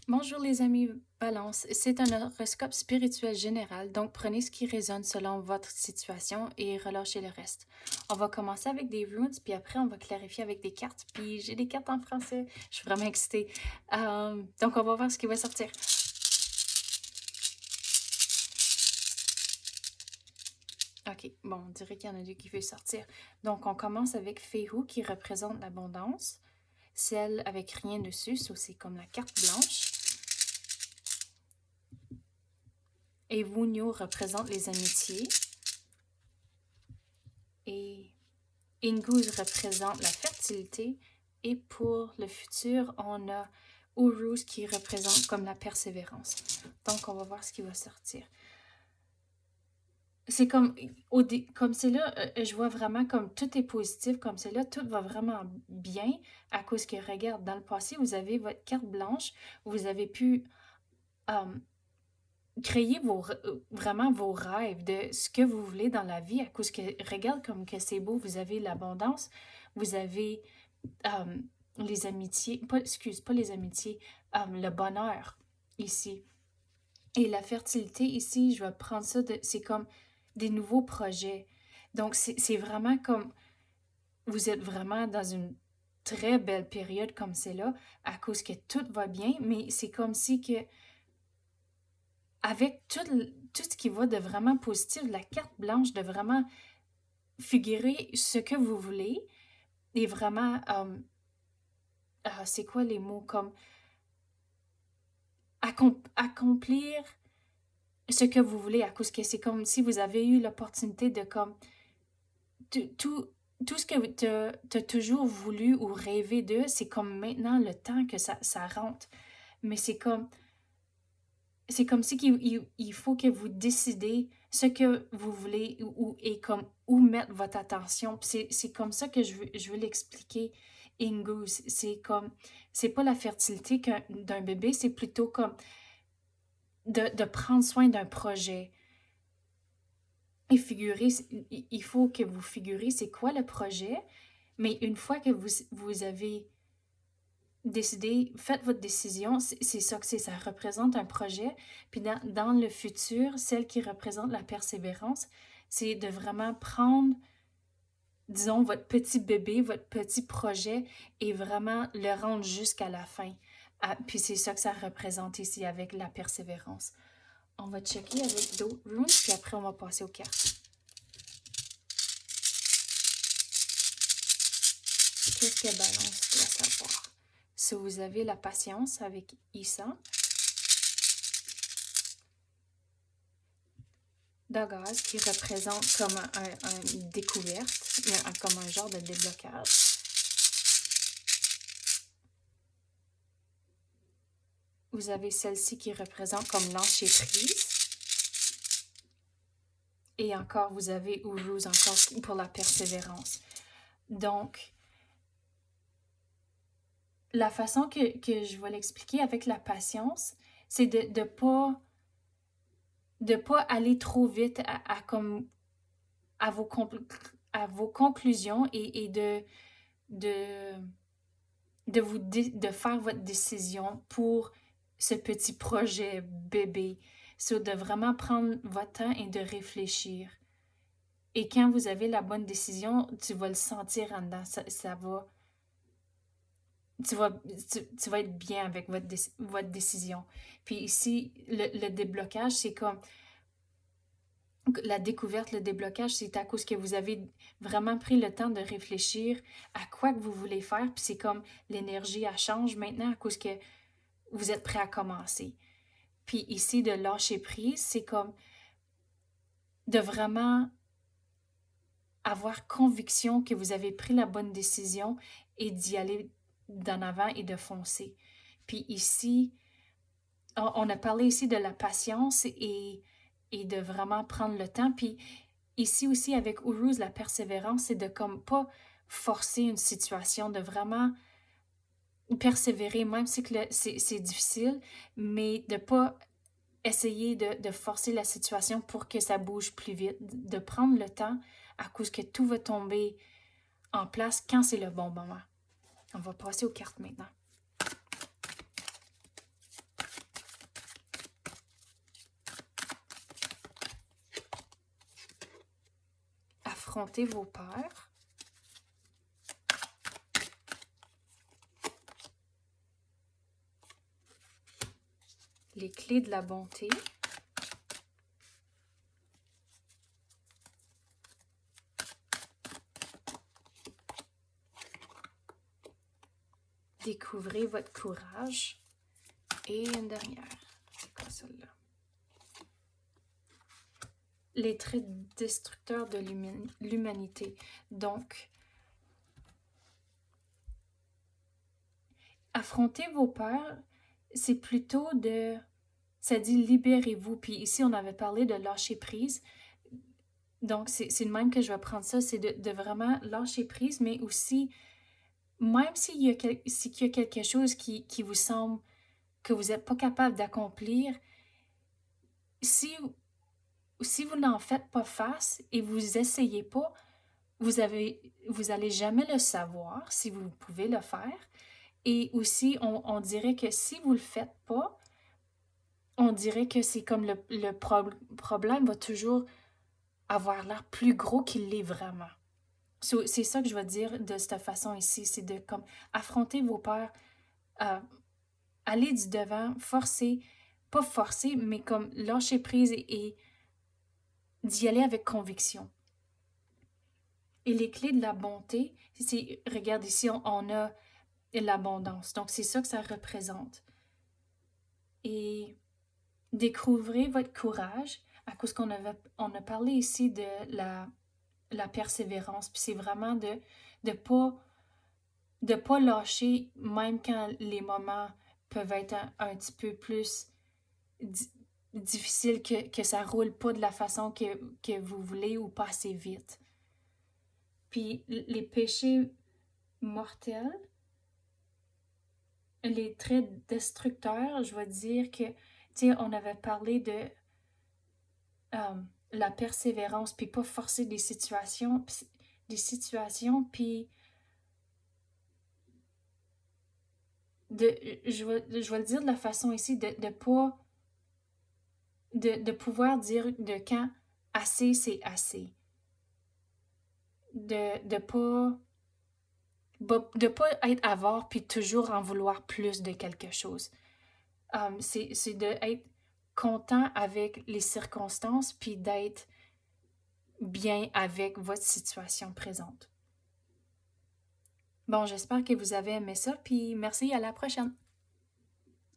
Bonjour les amis Balance, c'est un horoscope spirituel général, donc prenez ce qui résonne selon votre situation et relâchez le reste. On va commencer avec des runes, puis après on va clarifier avec des cartes, puis j'ai des cartes en français, je suis vraiment excitée. Donc on va voir ce qui va sortir. Ok, bon, on dirait qu'il y en a deux qui veulent sortir. Donc on commence avec Fehu qui représente l'abondance, celle avec rien dessus, ça c'est comme la carte blanche. Et Wunyo représente les amitiés. Et Inguz représente la fertilité. Et pour le futur, on a Uruz qui représente comme la persévérance. Donc, on va voir ce qui va sortir. C'est comme, comme c'est là, je vois vraiment comme tout est positif, comme c'est là, tout va vraiment bien à cause que, regarde, dans le passé, vous avez votre carte blanche, vous avez pu euh, créer vraiment vos rêves de ce que vous voulez dans la vie à cause que, regarde comme que c'est beau, vous avez l'abondance, vous avez euh, les amitiés, pas les amitiés, le bonheur ici. Et la fertilité ici, je vais prendre ça, c'est comme des nouveaux projets. Donc, c'est vraiment comme, vous êtes vraiment dans une très belle période comme c'est là, à cause que tout va bien, mais c'est comme si que avec tout ce qui va de vraiment positif, la carte blanche de vraiment figurer ce que vous voulez et vraiment, c'est quoi les mots comme accomplir ce que vous voulez à cause que c'est comme si vous avez eu l'opportunité de comme tout, tout ce que tu as toujours voulu ou rêvé de, c'est comme maintenant le temps que ça rentre. Mais c'est comme si il faut que vous décidez ce que vous voulez et comme où mettre votre attention. C'est comme ça que je veux l'expliquer, Ingus. C'est comme, c'est pas la fertilité d'un bébé, c'est plutôt comme de prendre soin d'un projet. Et figurer, il faut que vous figurez c'est quoi le projet, mais une fois que vous avez décidé, faites votre décision, c'est ça que c'est, ça représente un projet. Puis dans le futur, celle qui représente la persévérance, c'est de vraiment prendre, disons, votre petit bébé, votre petit projet et vraiment le rendre jusqu'à la fin. Ah, puis c'est ça que ça représente ici avec la persévérance. On va checker avec d'autres runes, puis après on va passer aux cartes. Qu'est-ce que Balance doit savoir? Si vous avez la patience avec Issa, Dagaz qui représente comme une découverte, comme un genre de déblocage. Vous avez celle-ci qui représente comme lâcher prise. Et encore, vous avez Uruz encore pour la persévérance. Donc, la façon que je vais l'expliquer avec la patience, c'est de ne pas aller trop vite comme à vos conclusions et de faire votre décision pour ce petit projet bébé. C'est de vraiment prendre votre temps et de réfléchir. Et quand vous avez la bonne décision, tu vas le sentir en dedans. Ça va. Tu vas, tu vas être bien avec votre décision. Puis ici, le déblocage, c'est comme la découverte, le déblocage, c'est à cause que vous avez vraiment pris le temps de réfléchir à quoi que vous voulez faire. Puis c'est comme l'énergie, elle change maintenant à cause que vous êtes prêt à commencer. Puis ici, de lâcher prise, c'est comme de vraiment avoir conviction que vous avez pris la bonne décision et d'y aller d'en avant et de foncer. Puis ici, on a parlé ici de la patience et de vraiment prendre le temps. Puis ici aussi, avec Uruz, la persévérance, c'est de comme pas forcer une situation, de vraiment persévérer, même si c'est difficile, mais de pas essayer de forcer la situation pour que ça bouge plus vite, de prendre le temps à cause que tout va tomber en place quand c'est le bon moment. On va passer aux cartes maintenant. affronter vos peurs. Les clés de la bonté. Découvrez votre courage. Et une dernière. C'est quoi celle-là? Les traits destructeurs de l'humanité. Donc, affronter vos peurs, c'est plutôt de... Ça dit libérez-vous. Puis ici, on avait parlé de lâcher prise. Donc, c'est le même que je vais prendre ça, c'est de vraiment lâcher prise, mais aussi, même s'il y a quelque chose qui vous semble que vous n'êtes pas capable d'accomplir, si vous n'en faites pas face et vous essayez pas, vous allez jamais le savoir si vous pouvez le faire. Et aussi, on dirait que si vous le faites pas, on dirait que c'est comme le problème va toujours avoir l'air plus gros qu'il l'est vraiment. C'est ça que je vais dire de cette façon ici, c'est de comme affronter vos peurs, aller du devant, pas forcer, mais comme lâcher prise et d'y aller avec conviction. Et les clés de la bonté, regarde ici, on a l'abondance. Donc, c'est ça que ça représente. Et découvrez votre courage, à cause qu'on a parlé ici de la persévérance. Puis c'est vraiment de pas lâcher, même quand les moments peuvent être un petit peu plus difficiles, que ça roule pas de la façon que vous voulez ou pas assez vite. Puis les péchés mortels, les traits destructeurs, je vais dire que, tu sais, on avait parlé de la persévérance, puis pas forcer des situations, puis je vais le dire de la façon ici, de pas, de pouvoir dire de quand assez, c'est assez. De pas être avare puis toujours en vouloir plus de quelque chose. C'est d'être content avec les circonstances puis d'être bien avec votre situation présente. Bon, j'espère que vous avez aimé ça, puis merci, à la prochaine!